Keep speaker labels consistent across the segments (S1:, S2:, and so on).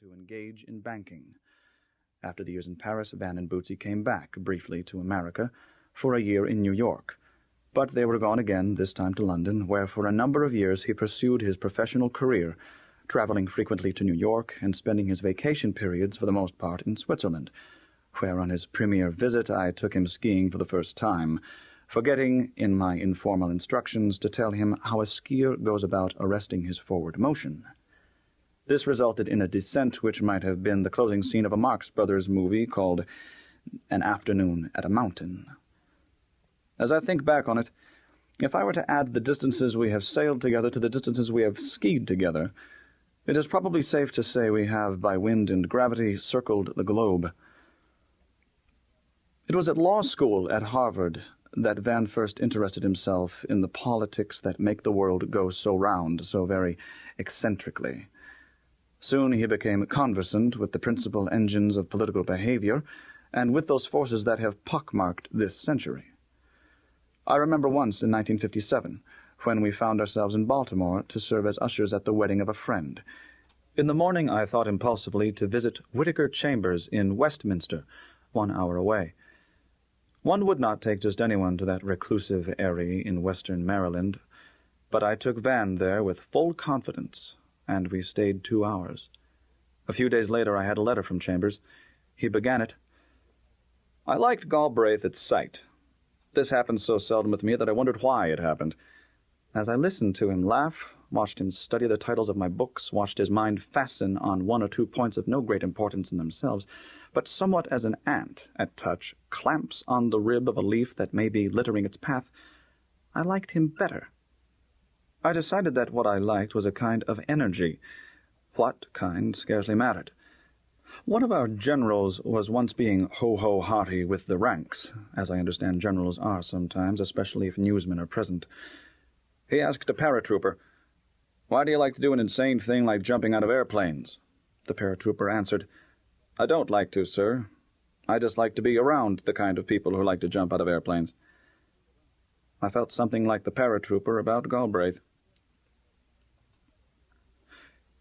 S1: to engage in banking. After the years in Paris, Van and Bootsy came back, briefly, to America, for a year in New York. But they were gone again, this time to London, where for a number of years he pursued his professional career, traveling frequently to New York and spending his vacation periods for the most part in Switzerland, where on his premier visit I took him skiing for the first time, forgetting, in my informal instructions, to tell him how a skier goes about arresting his forward motion. This resulted in a descent which might have been the closing scene of a Marx Brothers movie called An Afternoon at a Mountain. As I think back on it, if I were to add the distances we have sailed together to the distances we have skied together, it is probably safe to say we have, by wind and gravity, circled the globe. It was at law school at Harvard that Van first interested himself in the politics that make the world go so round, so very eccentrically. Soon he became conversant with the principal engines of political behavior, and with those forces that have pockmarked this century. I remember once in 1957, when we found ourselves in Baltimore to serve as ushers at the wedding of a friend. In the morning I thought impulsively to visit Whittaker Chambers in Westminster, 1 hour away. One would not take just anyone to that reclusive eyrie in western Maryland, but I took Van there with full confidence, and we stayed 2 hours. A few days later I had a letter from Chambers. He began it, "I liked Galbraith at sight. This happens so seldom with me that I wondered why it happened." As I listened to him laugh, watched him study the titles of my books, watched his mind fasten on 1 or 2 points of no great importance in themselves, but somewhat as an ant, at touch, clamps on the rib of a leaf that may be littering its path, I liked him better. I decided that what I liked was a kind of energy. What kind scarcely mattered. One of our generals was once being ho-ho-hearty with the ranks, as I understand generals are sometimes, especially if newsmen are present. He asked a paratrooper, "Why do you like to do an insane thing like jumping out of airplanes?" The paratrooper answered, "I don't like to, sir. I just like to be around the kind of people who like to jump out of airplanes." I felt something like the paratrooper about Galbraith.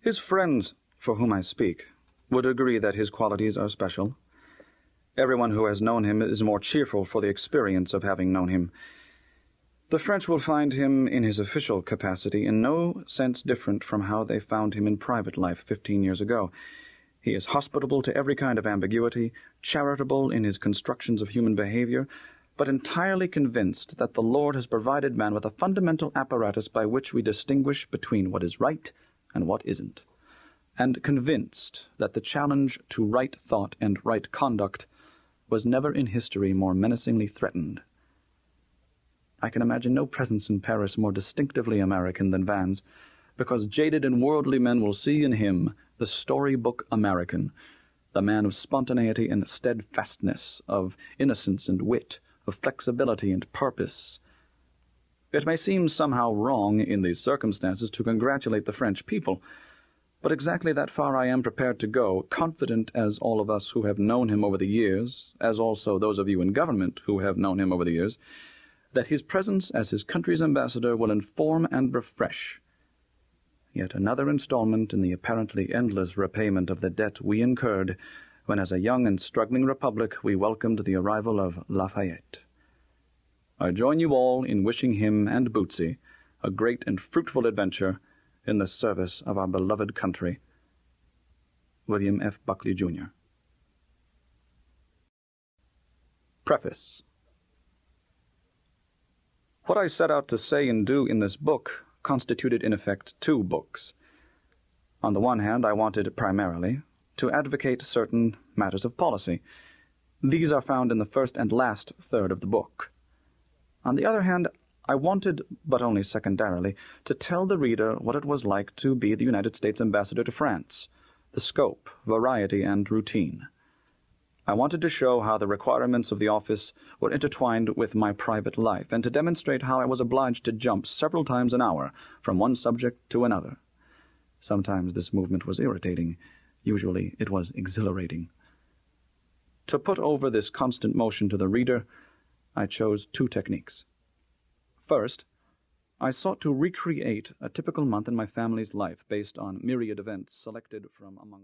S1: His friends, for whom I speak, would agree that his qualities are special. Everyone who has known him is more cheerful for the experience of having known him. The French will find him in his official capacity in no sense different from how they found him in private life 15 years ago. He is hospitable to every kind of ambiguity, charitable in his constructions of human behavior, but entirely convinced that the Lord has provided man with a fundamental apparatus by which we distinguish between what is right and what isn't, and convinced that the challenge to right thought and right conduct was never in history more menacingly threatened. I can imagine no presence in Paris more distinctively American than Van's, because jaded and worldly men will see in him the storybook American, the man of spontaneity and steadfastness, of innocence and wit, of flexibility and purpose. It may seem somehow wrong in these circumstances to congratulate the French people, but exactly that far I am prepared to go, confident as all of us who have known him over the years, as also those of you in government who have known him over the years, that his presence as his country's ambassador will inform and refresh. Yet another installment in the apparently endless repayment of the debt we incurred when as a young and struggling republic we welcomed the arrival of Lafayette. I join you all in wishing him and Bootsy a great and fruitful adventure in the service of our beloved country. William F. Buckley, Jr. Preface. What I set out to say and do in this book constituted in effect 2 books. On the one hand, I wanted primarily to advocate certain matters of policy. These are found in the first and last third of the book. On the other hand, I wanted, but only secondarily, to tell the reader what it was like to be the United States ambassador to France, the scope, variety, and routine. I wanted to show how the requirements of the office were intertwined with my private life, and to demonstrate how I was obliged to jump several times an hour from one subject to another. Sometimes this movement was irritating. Usually it was exhilarating. To put over this constant motion to the reader, I chose 2 techniques. First, I sought to recreate a typical month in my family's life based on myriad events selected from among